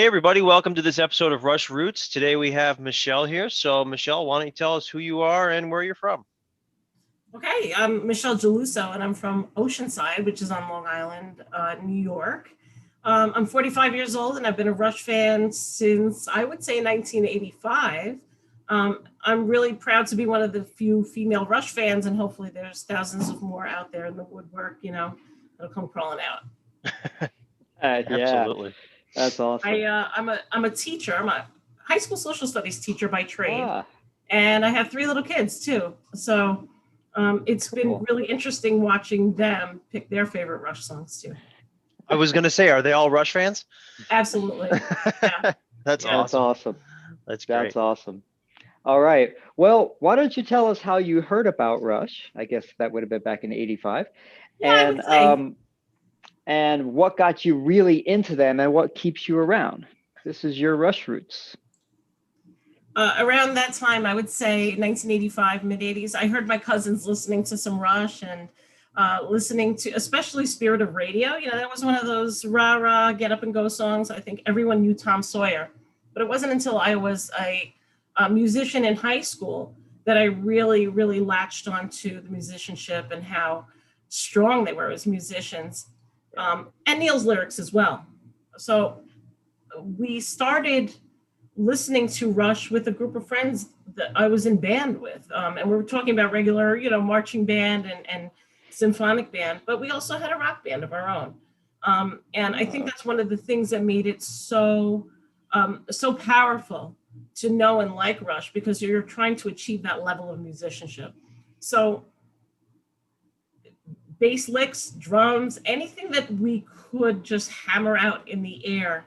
everybody, welcome to this episode of Rush Roots. Today we have Michelle here. So, Michelle, why don't you tell us who you are and where you're from? Okay, I'm Michelle Geluso, and I'm from Oceanside, which is on Long Island, New York. I'm 45 years old, and I've been a Rush fan since, I would say, 1985. I'm really proud to be one of the few female Rush fans, and hopefully there's thousands of more out there in the woodwork, that'll come crawling out. Yeah, Absolutely. that's awesome. I'm a teacher. I'm a high school social studies teacher by trade, Ah, and I have three little kids too. So it's been cool. really interesting watching them pick their favorite Rush songs too. I was going to say, are they all Rush fans? Absolutely. Yeah. That's Yeah. That's awesome. awesome. That's great. That's awesome. All right. Well, why don't you tell us how you heard about Rush? I guess that would have been back in '85, Yeah, I would say. and what got you really into them, and what keeps you around? This is your Rush roots. Around that time, I would say 1985, mid 80s, I heard my cousins listening to some Rush and listening to especially Spirit of Radio. That was one of those rah rah, get up and go songs. I think everyone knew Tom Sawyer. But it wasn't until I was a musician in high school that I really, really latched onto the musicianship and how strong they were as musicians, and Neil's lyrics as well. So we started listening to Rush with a group of friends that I was in band with. And we were talking about regular, marching band and symphonic band, but we also had a rock band of our own. And I think that's one of the things that made it so powerful to know and like Rush, because you're trying to achieve that level of musicianship. So bass licks, drums, anything that we could just hammer out in the air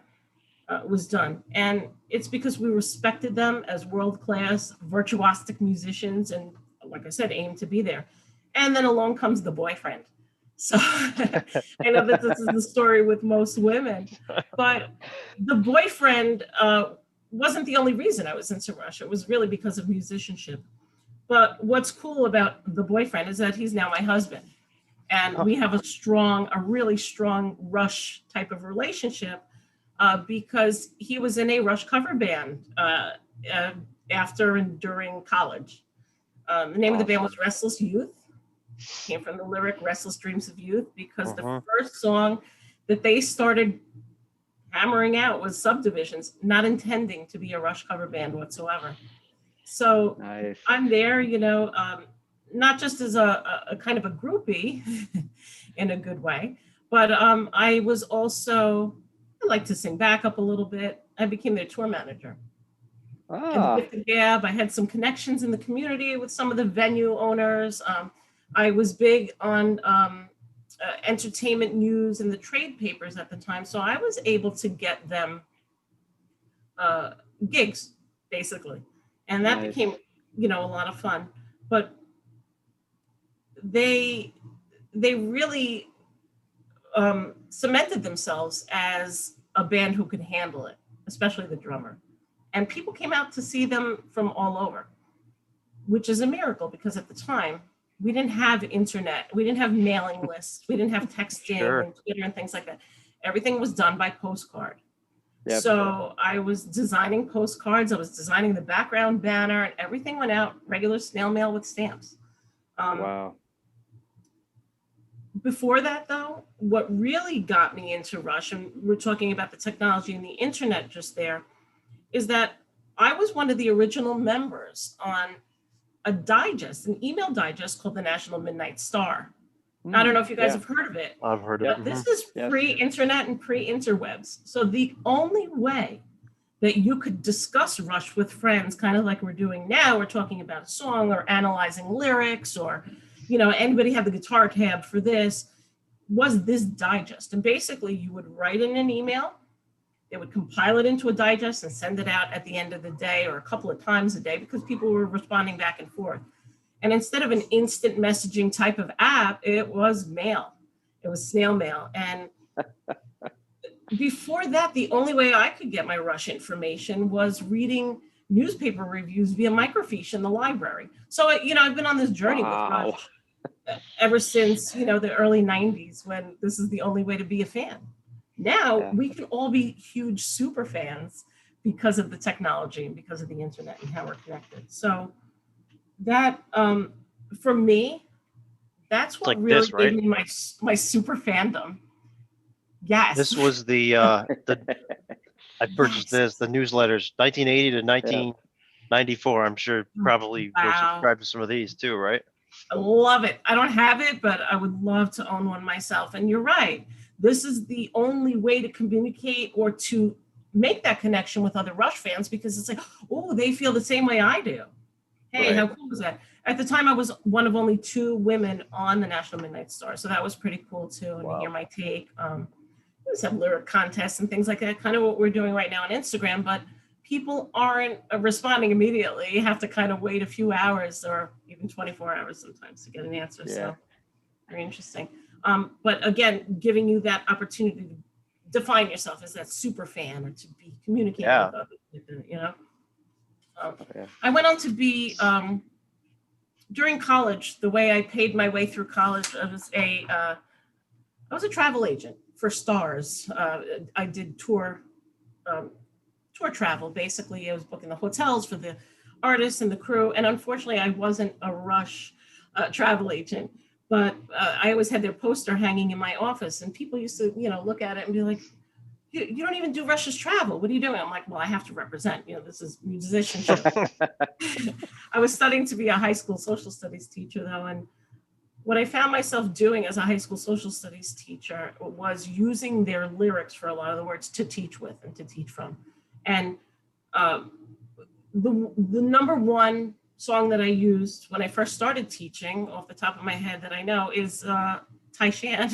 was done. And it's because we respected them as world-class, virtuosic musicians, and like I said, aimed to be there. And then along comes the boyfriend. So I know that this is the story with most women, but the boyfriend wasn't the only reason I was into Rush. It was really because of musicianship. But what's cool about the boyfriend is that he's now my husband. And we have a really strong Rush type of relationship, because he was in a Rush cover band after and during college. The name of the band was Restless Youth. Came from the lyric Restless Dreams of Youth, because the first song that they started hammering out was Subdivisions, not intending to be a Rush cover band whatsoever. So Nice. I'm there, not just as a kind of a groupie in a good way, but I was also, I like to sing backup a little bit. I became their tour manager. And with the Gab, I had some connections in the community with some of the venue owners. I was big on entertainment news and the trade papers at the time. So I was able to get them gigs, basically. And that Nice. became, a lot of fun. But they really cemented themselves as a band who could handle it, especially the drummer. And people came out to see them from all over, which is a miracle, because at the time we didn't have internet, we didn't have mailing lists, we didn't have texting and Twitter and things like that. Everything was done by postcard. Yep. So I was designing postcards, I was designing the background banner, and everything went out regular snail mail with stamps. Wow. Before that, though, what really got me into Rush, and we're talking about the technology and the internet just there, is that I was one of the original members on a digest, an email digest called the National Midnight Star. I don't know if you guys have heard of it. I've heard of But it. this is pre-internet and pre-interwebs. So the only way that you could discuss Rush with friends, kind of like we're doing now, we're talking about a song or analyzing lyrics, or, anybody have the guitar tab for this, was this digest. And basically you would write in an email, they would compile it into a digest and send it out at the end of the day or a couple of times a day, because people were responding back and forth. And instead of an instant messaging type of app, it was mail. It was snail mail. And before that, the only way I could get my Rush information was reading newspaper reviews via microfiche in the library. So, I've been on this journey with Rush ever since, the early 90s, when this is the only way to be a fan. Now Yeah. we can all be huge super fans because of the technology and because of the internet and how we're connected. So that for me, that's It's what like really this, gave right? me my super fandom. Yes. This was the I purchased Yes. this, the newsletters, 1980 to Yeah. 1994. I'm sure probably were Wow. subscribed to some of these too, right? I love it. I don't have it, but I would love to own one myself. And you're right. This is the only way to communicate or to make that connection with other Rush fans, because it's like, oh, they feel the same way I do. Hey, Right. how cool was that? At the time, I was one of only 2 women on the National Midnight Star. So that was pretty cool too. And to hear Wow. my take. We always have lyric contests and things like that, kind of what we're doing right now on Instagram, but people aren't responding immediately. You have to kind of wait a few hours or even 24 hours sometimes to get an answer. Yeah. So very interesting. But again, giving you that opportunity to define yourself as that super fan or to be communicating Yeah. with others, you know. Yeah. I went on to be during college. The way I paid my way through college, I was a travel agent for Stars. I did tour travel. Basically, I was booking the hotels for the artists and the crew. And unfortunately, I wasn't a Rush travel agent, but I always had their poster hanging in my office, and people used to, look at it and be like, you don't even do Rush's travel. What are you doing? I'm like, well, I have to represent. This is musicianship. I was studying to be a high school social studies teacher, though, and what I found myself doing as a high school social studies teacher was using their lyrics for a lot of the words to teach with and to teach from. And um, the number one song that I used when I first started teaching, off the top of my head that I know, is Tai Shan.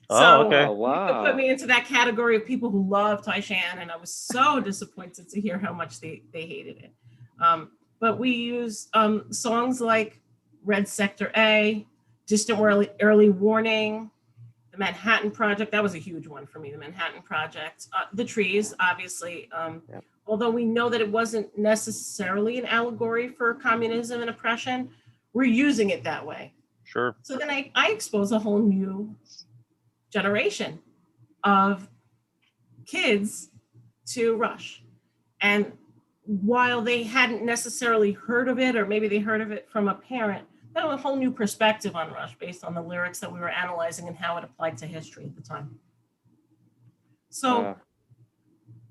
Oh, So okay. Oh, it put wow. me into that category of people who love Tai Shan, and I was so disappointed to hear how much they hated it. But we use songs like Red Sector A, Distant Early Warning, the Manhattan Project. That was a huge one for me, the Manhattan Project. The Trees, obviously. Yep. Although we know that it wasn't necessarily an allegory for communism and oppression, we're using it that way. Sure. So then I expose a whole new generation of kids to Rush. And while they hadn't necessarily heard of it, or maybe they heard of it from a parent, they had a whole new perspective on Rush based on the lyrics that we were analyzing and how it applied to history at the time. So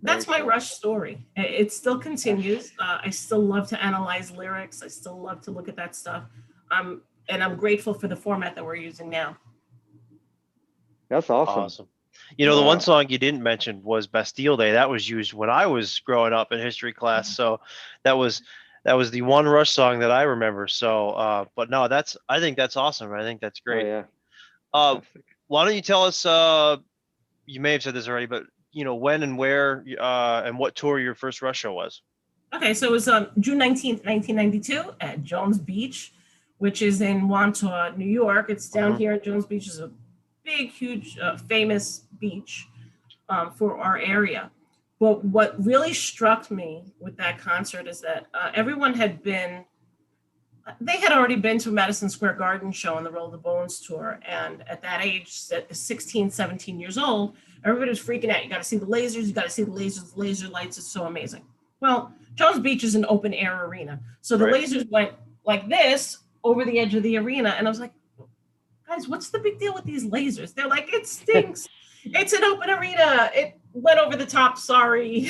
that's my cool. Rush story. It still continues. I still love to analyze lyrics. I still love to look at that stuff. And I'm grateful for the format that we're using now. That's awesome. Awesome. The one Wow. song you didn't mention was Bastille Day. That was used when I was growing up in history class. So that was the one Rush song that I remember. So, but no, I think that's awesome. I think that's Oh, great. yeah. Uh, Fantastic. why don't you tell us? You may have said this already, but when and where and what tour your first Rush show was. Okay, so it was June 19th, 1992 at Jones Beach, which is in Wantagh, New York. It's down here. Jones Beach is a big, huge, famous beach for our area. But what really struck me with that concert is that everyone they had already been to a Madison Square Garden show on the Roll the Bones tour. And at that age, at 16, 17 years old, everybody was freaking out. You got to see the lasers. You got to see the lasers, the laser lights. It's so amazing. Well, Jones Beach is an open air arena. So the Right. lasers went like this over the edge of the arena. And I was like, guys, what's the big deal with these lasers? They're like, it stinks. It's an open arena. It went over the top. Sorry.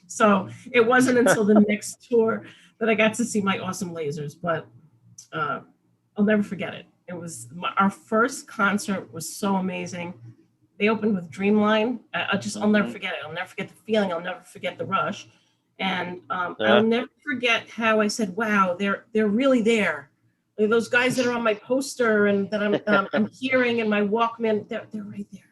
So it wasn't until the next tour that I got to see my awesome lasers. But I'll never forget it. It was our first concert was so amazing. They opened with Dreamline. I'll never forget it. I'll never forget the feeling. I'll never forget the rush. And I'll never forget how I said, wow, they're really there. Like those guys that are on my poster and that I'm hearing in my Walkman, they're right there.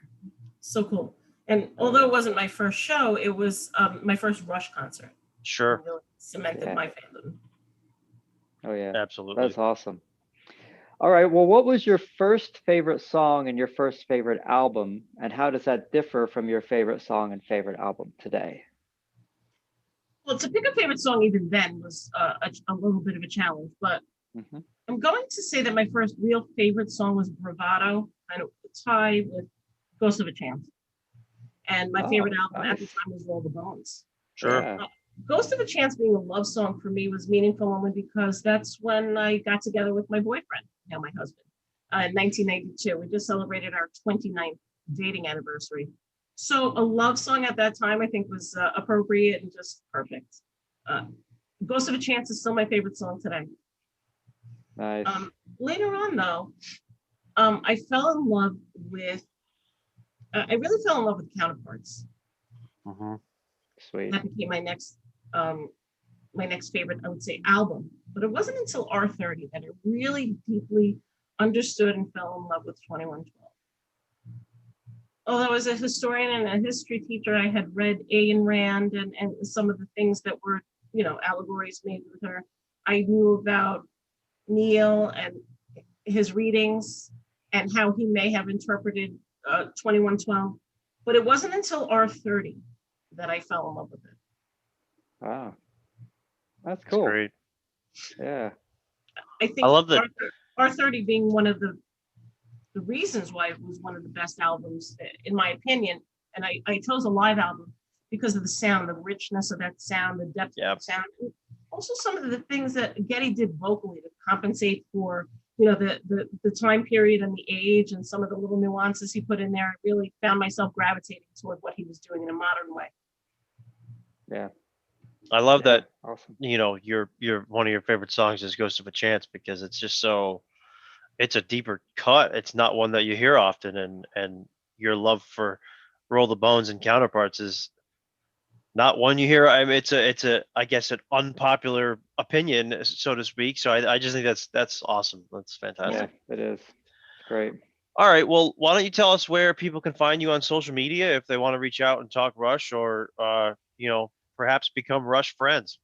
So cool. And although it wasn't my first show, it was my first Rush concert. Sure. It really cemented my fandom. Oh, yeah. Absolutely. That's awesome. All right. Well, what was your first favorite song and your first favorite album? And how does that differ from your favorite song and favorite album today? Well, to pick a favorite song even then was a little bit of a challenge, but I'm going to say that my first real favorite song was Bravado, and it would tie with Ghost of a Chance. And my Oh, favorite album at the nice. time was Roll the Bones. Sure. Yeah. Ghost of a Chance being a love song for me was meaningful only because that's when I got together with my boyfriend, now my husband, in 1992. We just celebrated our 29th dating anniversary. So a love song at that time, I think, was appropriate and just perfect. Uh, Ghost of a Chance is still my favorite song today. Nice. Later on, though, I fell in love with, I really fell in love with Counterparts. Hmm. Sweet. That became my next favorite, I would say, album. But it wasn't until R30 that I really deeply understood and fell in love with 2112. Although as a historian and a history teacher, I had read Ayn Rand and some of the things that were, allegories made with her. I knew about Neil and his readings and how he may have interpreted 2112. But it wasn't until R30 that I fell in love with it. Wow. That's That's cool. great. Yeah. I think I love that. R30 being one of the reasons why it was one of the best albums, in my opinion. And I chose a live album because of the sound, the richness of that sound, the depth of the sound. And also some of the things that Geddy did vocally to compensate for, the time period and the age and some of the little nuances he put in there. I really found myself gravitating toward what he was doing in a modern way. Yeah. I love Yeah. that. Awesome. Your one of your favorite songs is "Ghost of a Chance" because it's just so. It's a deeper cut. It's not one that you hear often, and your love for "Roll the Bones" and Counterparts is not one you hear. I mean, it's a I guess an unpopular opinion, so to speak. So I just think that's awesome. That's fantastic. Yeah, it is. It's great. All right. Well, why don't you tell us where people can find you on social media if they want to reach out and talk Rush or perhaps become Rush friends?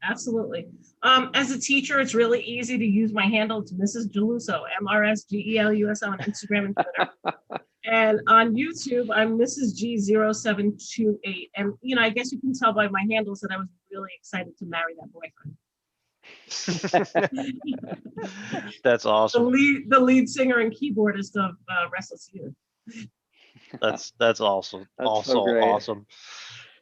Absolutely. As a teacher, it's really easy to use my handle. It's Mrs. Geluso, MRSGELUSO on Instagram and Twitter. And on YouTube, I'm Mrs. G0728. And, I guess you can tell by my handles that I was really excited to marry that boyfriend. That's awesome. The lead singer and keyboardist of Restless Youth. That's also That's also so great. awesome.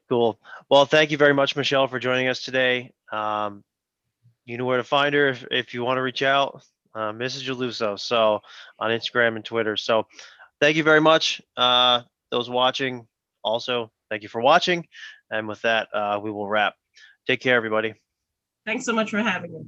Cool. Well, thank you very much, Michelle, for joining us today. You know where to find her if you want to reach out, Mrs. Geluso. So on Instagram and Twitter. So thank you very much. Those watching, also thank you for watching. And with that, we will wrap. Take care, everybody. Thanks so much for having me.